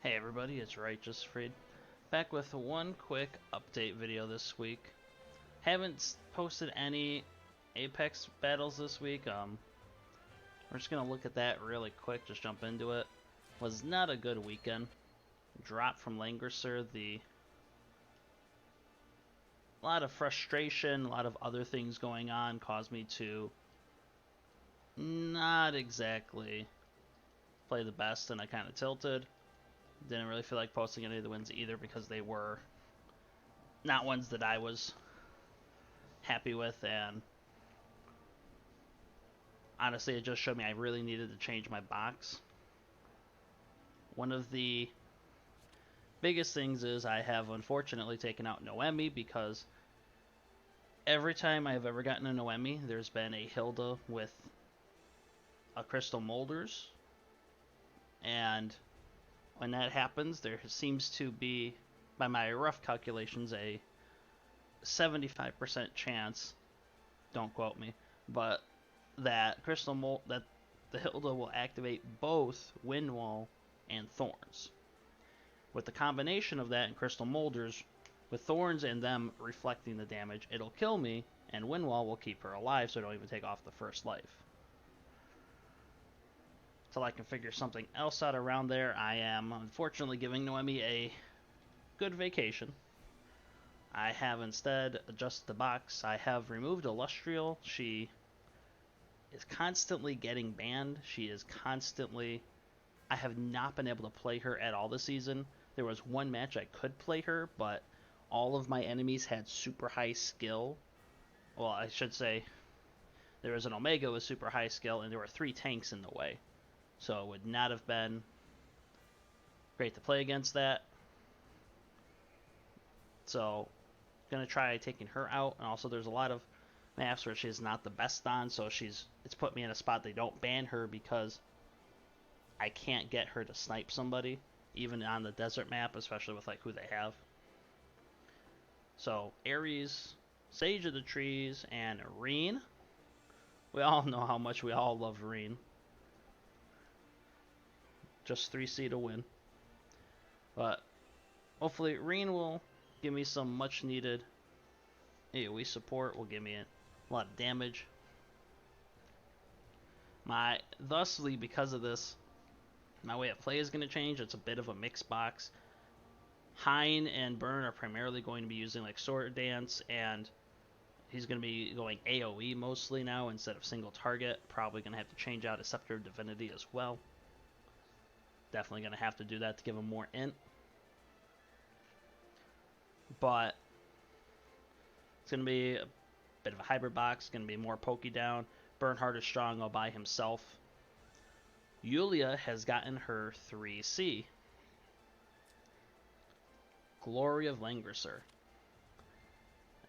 Hey everybody, it's RighteousFreed. Back with one quick update video this week. Haven't posted any Apex battles this week. We're just gonna look at that really quick, just jump into it. Was not a good weekend. Drop from LANGRISSER, a lot of frustration, a lot of other things going on caused me to not exactly play the best, and I kind of tilted. Didn't really feel like posting any of the wins either because they were not ones that I was happy with, and honestly it just showed me I really needed to change my box. One of the biggest things is I have unfortunately taken out Noemi because every time I've ever gotten a Noemi, there's been a Hilda with a Crystal Molders, and when that happens, there seems to be, by my rough calculations, a 75% chance, don't quote me, but that that the Hilda will activate both Windwall and Thorns. With the combination of that and Crystal Molders, with Thorns and them reflecting the damage, it'll kill me, and Windwall will keep her alive so I don't even take off the first life. Till I can figure something else out around there, I am unfortunately giving Noemi a good vacation. I have instead adjusted the box. I have removed Illustrial. She is constantly getting banned. She is constantly... I have not been able to play her at all this season. There was one match I could play her, but all of my enemies had super high skill. Well, I should say there was an Omega with super high skill, and there were 3 tanks in the way. So it would not have been great to play against that. So gonna try taking her out, and also there's a lot of maps where she's not the best on, so it's put me in a spot they don't ban her because I can't get her to snipe somebody, even on the desert map, especially with like who they have. So Ares, Sage of the Trees, and Reen. We all know how much we all love Reen. Just 3C to win. But hopefully Reen will give me some much needed AoE support, will give me a lot of damage. Thusly, because of this, my way of play is going to change. It's a bit of a mixed box. Hein and Burn are primarily going to be using like Sword Dance, and he's going to be going AoE mostly now instead of single target. Probably going to have to change out a Scepter of Divinity as well. Definitely going to have to do that to give him more int. But it's going to be a bit of a hybrid box. It's going to be more pokey down. Bernhard is strong all by himself. Yulia has gotten her 3C. Glory of LANGRISSER.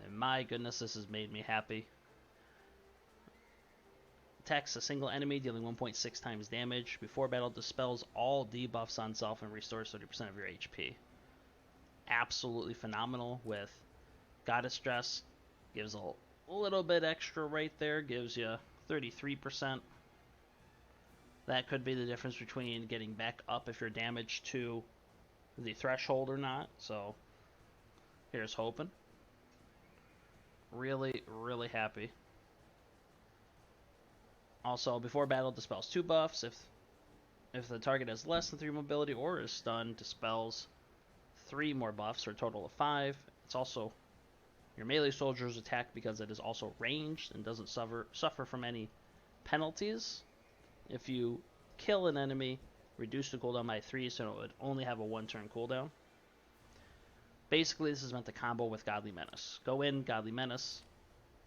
And my goodness, this has made me happy. Attacks a single enemy, dealing 1.6 times damage. Before battle, dispels all debuffs on self and restores 30% of your HP. Absolutely phenomenal with Goddess Dress. Gives a little bit extra right there. Gives you 33%. That could be the difference between getting back up if you're damaged to the threshold or not. So here's hoping. Really, really happy. Also, before battle, dispels 2 buffs. If the target has less than 3 mobility or is stunned, dispels 3 more buffs, for a total of 5. It's also your melee soldier's attack because it is also ranged and doesn't suffer from any penalties. If you kill an enemy, reduce the cooldown by 3, so it would only have a 1-turn cooldown. Basically, this is meant to combo with Godly Menace. Go in, Godly Menace,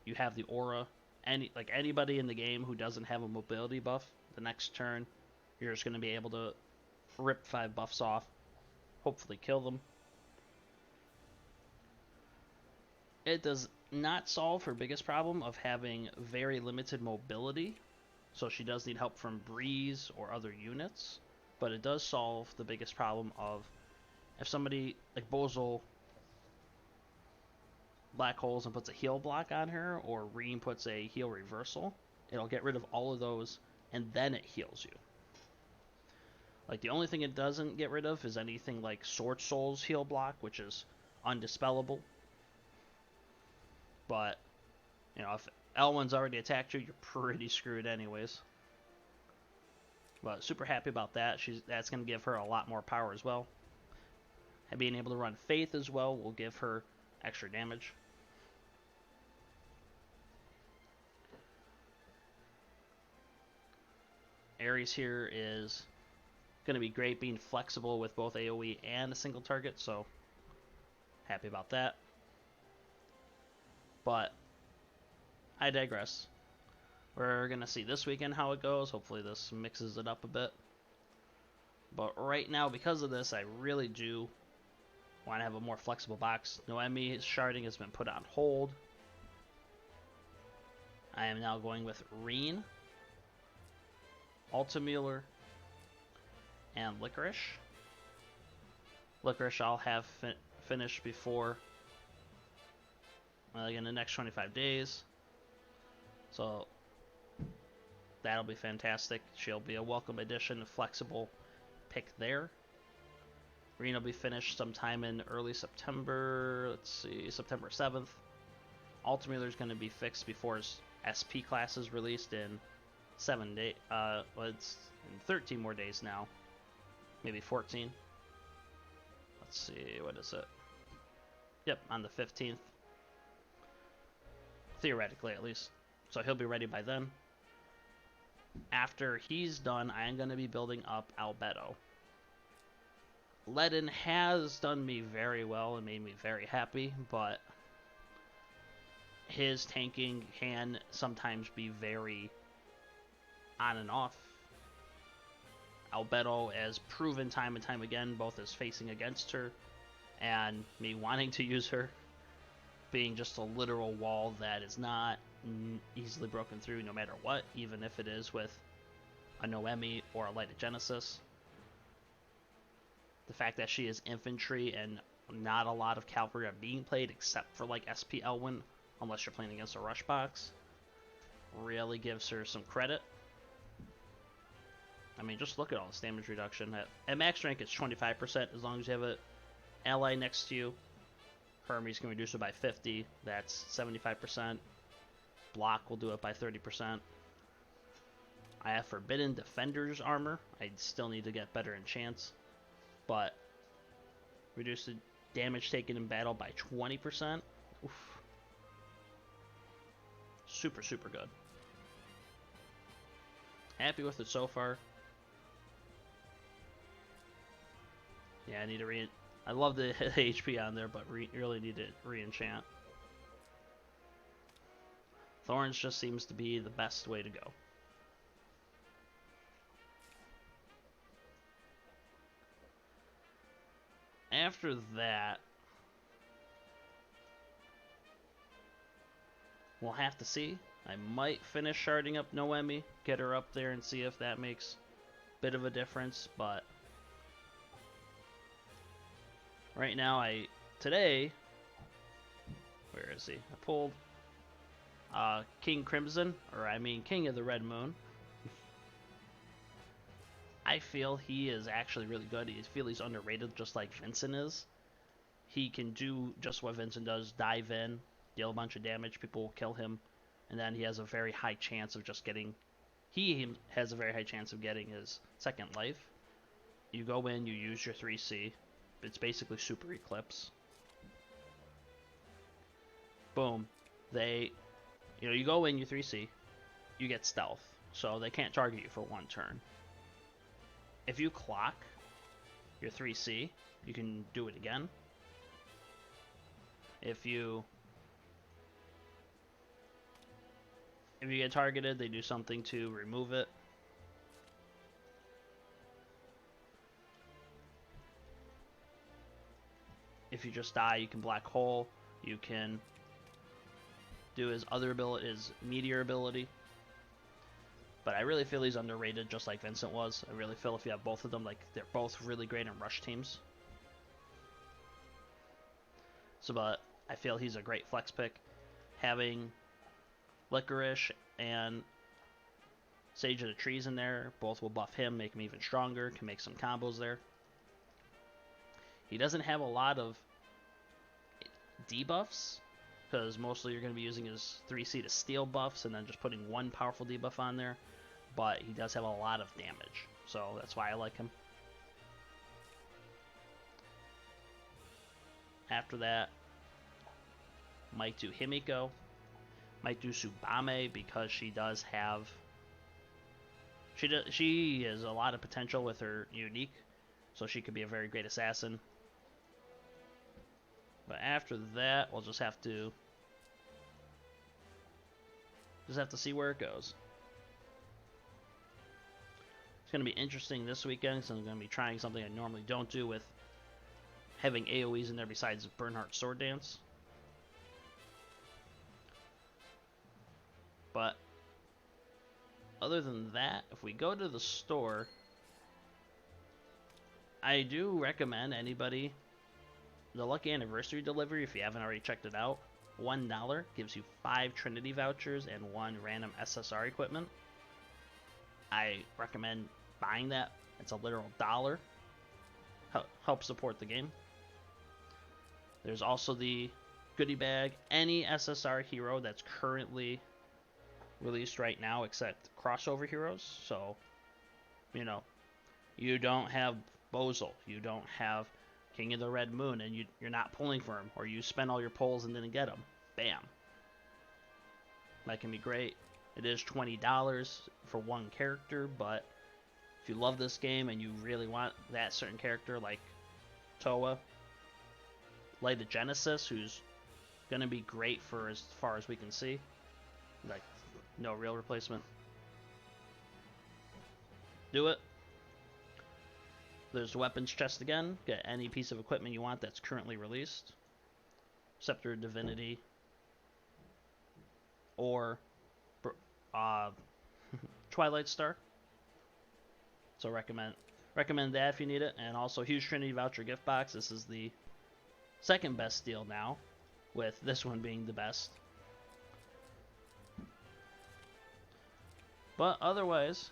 you have the aura. Anybody in the game who doesn't have a mobility buff, the next turn, you're just going to be able to rip 5 buffs off, hopefully kill them. It does not solve her biggest problem of having very limited mobility, so she does need help from Breeze or other units, but it does solve the biggest problem of if somebody like Bozo black holes and puts a heal block on her, or Reem puts a heal reversal, it'll get rid of all of those and then it heals you. Like, the only thing it doesn't get rid of is anything like Sword Soul's heal block, which is undispellable. But, you know, if Elwyn's already attacked you, you're pretty screwed anyways. But super happy about that. That's going to give her a lot more power as well. And being able to run Faith as well will give her extra damage. Ares here is going to be great being flexible with both AoE and a single target, so happy about that. But I digress. We're going to see this weekend how it goes. Hopefully this mixes it up a bit. But right now, because of this, I really do want to have a more flexible box. Noemi's sharding has been put on hold. I am now going with Reen, Altamuller, and Licorice. Licorice I'll have finished before, like in the next 25 days. So that'll be fantastic. She'll be a welcome addition, a flexible pick there. Reen will be finished sometime in early September. Let's see, September 7th. Altamuller is going to be fixed before his SP class is released in 7 days. Well, it's in 13 more days now. Maybe 14. Let's see, what is it? Yep, on the 15th. Theoretically, at least. So he'll be ready by then. After he's done, I am going to be building up Albedo. Ledin has done me very well and made me very happy, but his tanking can sometimes be very on and off. Albedo has proven time and time again, both as facing against her and me wanting to use her, being just a literal wall that is not easily broken through no matter what, even if it is with a Noemi or a Light of Genesis. The fact that she is infantry and not a lot of cavalry are being played except for like SP Elwyn, unless you're playing against a rush box, really gives her some credit. I mean, just look at all this damage reduction. At max rank, it's 25% as long as you have an ally next to you. Hermes can reduce it by 50. That's 75%. Block will do it by 30%. I have Forbidden Defender's armor. I still need to get better enchants. But reduce the damage taken in battle by 20%. Oof. Super, super good. Happy with it so far. Yeah, I need to I love the HP on there, but really need to re-enchant. Thorns just seems to be the best way to go. After that, we'll have to see. I might finish sharding up Noemi, get her up there and see if that makes a bit of a difference, but right now today, where is he? I pulled King Crimson, or I mean King of the Red Moon. I feel he is actually really good. I feel he's underrated just like Vincent is. He can do just what Vincent does, dive in, deal a bunch of damage, people will kill him, and then he has a very high chance of just getting, he has a very high chance of getting his second life. You go in, you use your 3C, it's basically Super Eclipse. Boom. You go in, you 3C, you get stealth, so they can't target you for one turn. If you clock your 3C, you can do it again. If you get targeted, they do something to remove it. If you just die, you can black hole. You can do his other ability, his meteor ability. But I really feel he's underrated, just like Vincent was. I really feel if you have both of them, like they're both really great in rush teams. So, but I feel he's a great flex pick. Having Licorice and Sage of the Trees in there. Both will buff him, make him even stronger. Can make some combos there. He doesn't have a lot of debuffs, because mostly you're going to be using his 3C to steal buffs and then just putting one powerful debuff on there. But he does have a lot of damage, so that's why I like him. After that, might do Himiko. Might do Tsubame because she does have... She has a lot of potential with her unique, so she could be a very great assassin. But after that, we'll just have to see where it goes. It's going to be interesting this weekend, so I'm going to be trying something I normally don't do with having AoEs in there besides Bernhardt's Sword Dance. But other than that, if we go to the store, I do recommend anybody the Lucky Anniversary delivery, if you haven't already checked it out. $1 gives you 5 Trinity vouchers and 1 random SSR equipment. I recommend buying that. It's a literal dollar. Help support the game. There's also the goodie bag. Any SSR hero that's currently released right now except crossover heroes. So, you know, you don't have Bozal, you don't have King of the Red Moon, and you're not pulling for him, or you spend all your pulls and didn't get him. Bam. That can be great. It is $20 for one character, but if you love this game and you really want that certain character like Toa, Light of Genesis, who's going to be great for as far as we can see. Like, no real replacement. Do it. There's weapons chest again. Get any piece of equipment you want that's currently released. Scepter of Divinity. Or Twilight Star. So recommend that if you need it. And also huge Trinity voucher gift box. This is the second best deal now, with this one being the best. But otherwise,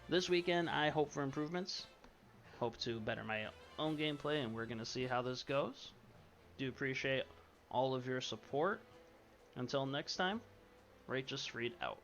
this weekend I hope for improvements. Hope to better my own gameplay, and we're going to see how this goes. Do appreciate all of your support. Until next time, RighteousFreed out.